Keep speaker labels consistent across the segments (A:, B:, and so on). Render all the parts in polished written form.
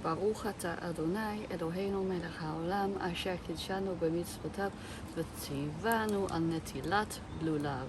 A: ברוך אתה אדוני אלוהינו מלך העולם אשר קידשנו במצוותיו וציוונו על נטילת לולב.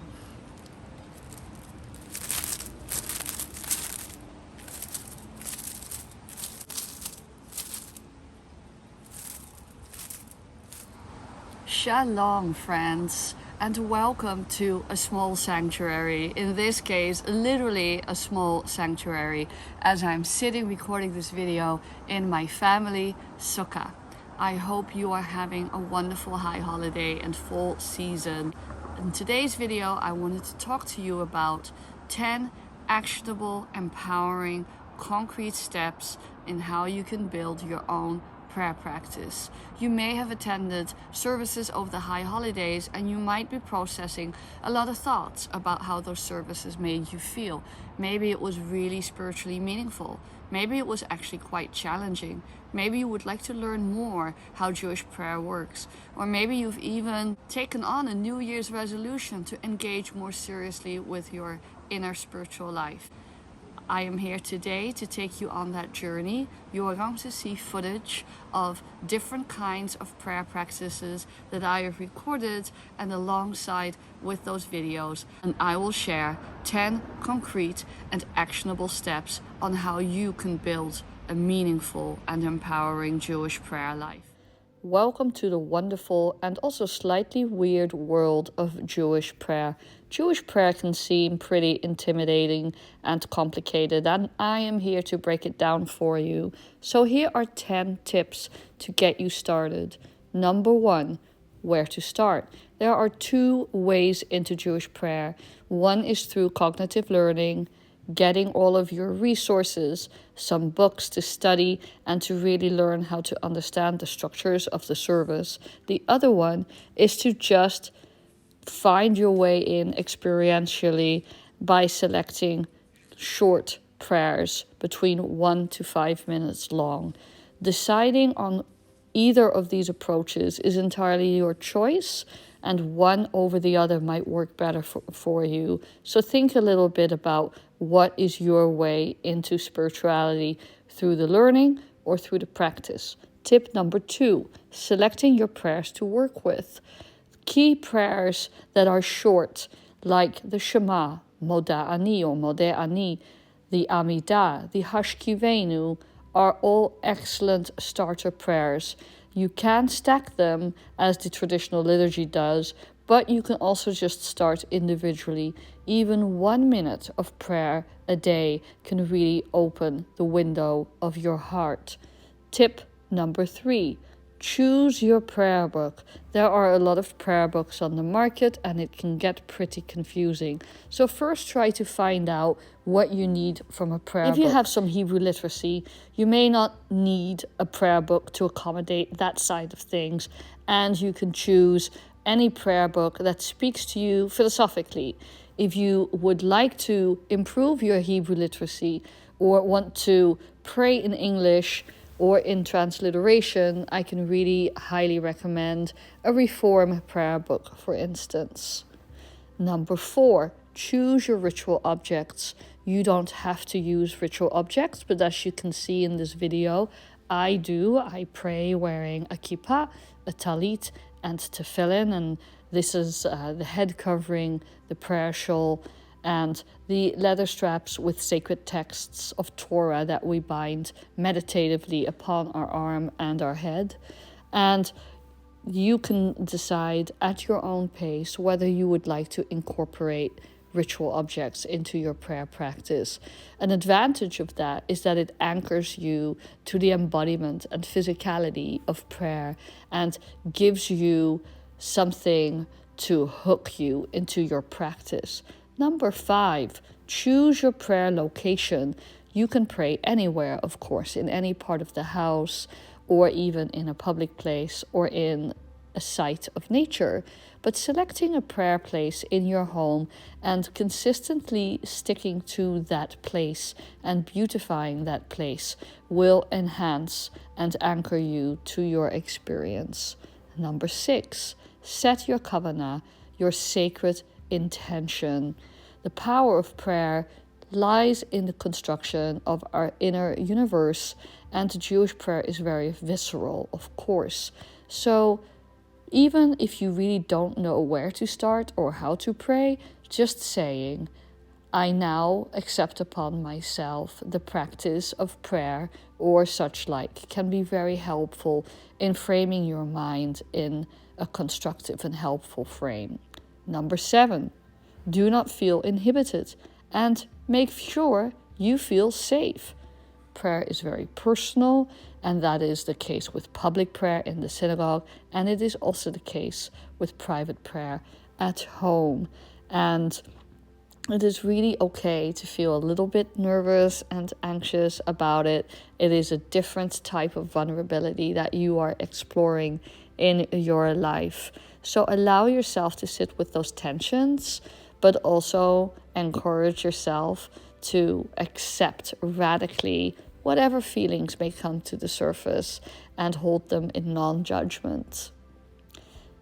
A: Shalom, friends, and welcome to a small sanctuary. In this case, literally a small sanctuary, as I'm sitting recording this video in my family sukkah. I hope you are having a wonderful high holiday and fall season. In today's video, I wanted to talk to you about 10 actionable, empowering, concrete steps in how you can build your own prayer practice. You may have attended services over the high holidays and you might be processing a lot of thoughts about how those services made you feel. Maybe it was really spiritually meaningful. Maybe it was actually quite challenging. Maybe you would like to learn more how Jewish prayer works. Or maybe you've even taken on a New Year's resolution to engage more seriously with your inner spiritual life. I am here today to take you on that journey. You are going to see footage of different kinds of prayer practices that I have recorded, and alongside with those videos, and I will share 10 concrete and actionable steps on how you can build a meaningful and empowering Jewish prayer life. Welcome to the wonderful and also slightly weird world of Jewish prayer. Jewish prayer can seem pretty intimidating and complicated, and I am here to break it down for you. So here are 10 tips to get you started. Number 1, where to start. There are 2 ways into Jewish prayer. One is through cognitive learning, getting all of your resources, some books to study, and to really learn how to understand the structures of the service. The other one is to just find your way in experientially by selecting short prayers between 1 to 5 minutes long. Deciding on either of these approaches is entirely your choice, and one over the other might work better for you. So think a little bit about what is your way into spirituality, through the learning or through the practice. Tip number 2, selecting your prayers to work with. Key prayers that are short, like the Shema, Moda Ani or Modeh Ani, the Amidah, the Hashkivenu, are all excellent starter prayers. You can stack them as the traditional liturgy does, but you can also just start individually. Even 1 minute of prayer a day can really open the window of your heart. Tip number 3, choose your prayer book. There are a lot of prayer books on the market and it can get pretty confusing. So first try to find out what you need from a prayer book. If you have some Hebrew literacy, you may not need a prayer book to accommodate that side of things, and you can choose any prayer book that speaks to you philosophically. If you would like to improve your Hebrew literacy or want to pray in English or in transliteration, I can really highly recommend a Reform prayer book, for instance. Number 4, choose your ritual objects. You don't have to use ritual objects, but as you can see in this video, I do. I pray wearing a kippah, a tallit, and tefillin, and this is the head covering, the prayer shawl, and the leather straps with sacred texts of Torah that we bind meditatively upon our arm and our head. And you can decide at your own pace whether you would like to incorporate ritual objects into your prayer practice. An advantage of that is that it anchors you to the embodiment and physicality of prayer and gives you something to hook you into your practice. Number 5, choose your prayer location. You can pray anywhere, of course, in any part of the house, or even in a public place, or in a site of nature. But selecting a prayer place in your home and consistently sticking to that place and beautifying that place will enhance and anchor you to your experience. Number 6, set your kavvanah, your sacred intention. The power of prayer lies in the construction of our inner universe, and the Jewish prayer is very visceral, of course. So even if you really don't know where to start or how to pray, just saying, I now accept upon myself the practice of prayer or such like can be very helpful in framing your mind in a constructive and helpful frame. Number 7, do not feel inhibited and make sure you feel safe. Prayer is very personal, and that is the case with public prayer in the synagogue, and it is also the case with private prayer at home. And it is really okay to feel a little bit nervous and anxious about it. It is a different type of vulnerability that you are exploring in your life. So allow yourself to sit with those tensions, but also encourage yourself to accept radically whatever feelings may come to the surface and hold them in non-judgment.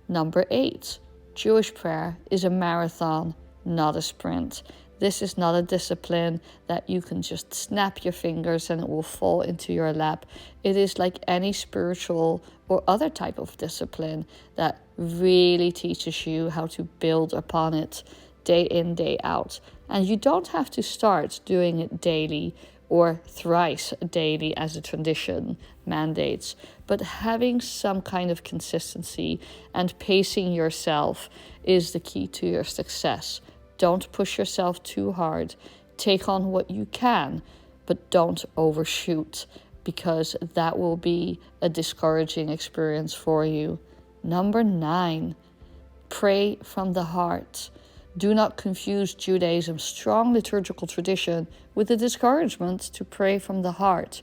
A: Number 8, Jewish prayer is a marathon, not a sprint. This is not a discipline that you can just snap your fingers and it will fall into your lap. It is like any spiritual or other type of discipline that really teaches you how to build upon it day in, day out. And you don't have to start doing it daily or thrice daily as a tradition mandates, but having some kind of consistency and pacing yourself is the key to your success. Don't push yourself too hard. Take on what you can, but don't overshoot, because that will be a discouraging experience for you. Number 9, pray from the heart. Do not confuse Judaism's strong liturgical tradition with the discouragement to pray from the heart.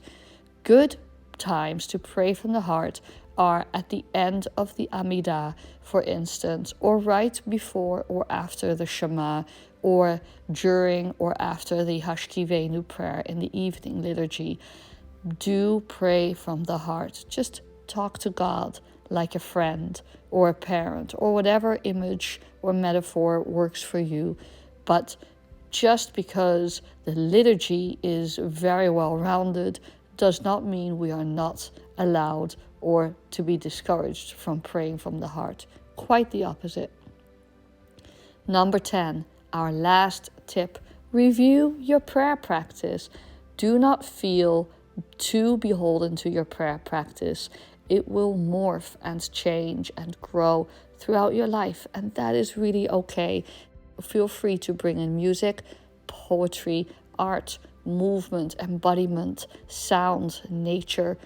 A: Good times to pray from the heart are at the end of the Amidah, for instance, or right before or after the Shema, or during or after the Hashkivenu prayer in the evening liturgy. Do pray from the heart. Just talk to God like a friend or a parent or whatever image or metaphor works for you. But just because the liturgy is very well rounded does not mean we are not allowed or to be discouraged from praying from the heart. Quite the opposite. Number 10, our last tip, review your prayer practice. Do not feel too beholden to your prayer practice. It will morph and change and grow throughout your life, and that is really okay. Feel free to bring in music, poetry, art, movement, embodiment, sound, nature,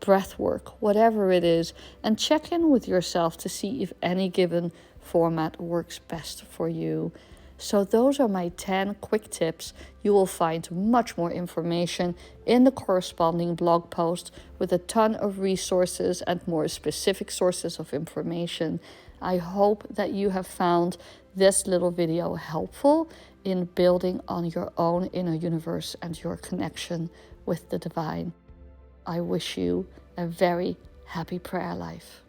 A: breath work, whatever it is, and check in with yourself to see if any given format works best for you. So those are my 10 quick tips. You will find much more information in the corresponding blog post with a ton of resources and more specific sources of information. I hope that you have found this little video helpful in building on your own inner universe and your connection with the divine. I wish you a very happy prayer life.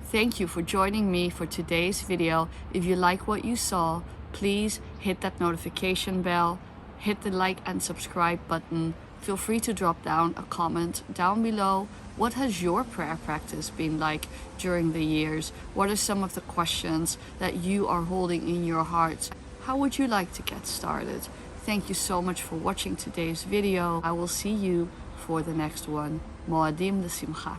A: Thank you for joining me for today's video. If you like what you saw, please hit that notification bell, hit the like and subscribe button. Feel free to drop down a comment down below. What has your prayer practice been like during the years? What are some of the questions that you are holding in your heart? How would you like to get started? Thank you so much for watching today's video. I will see you for the next one. Moadim l'simcha.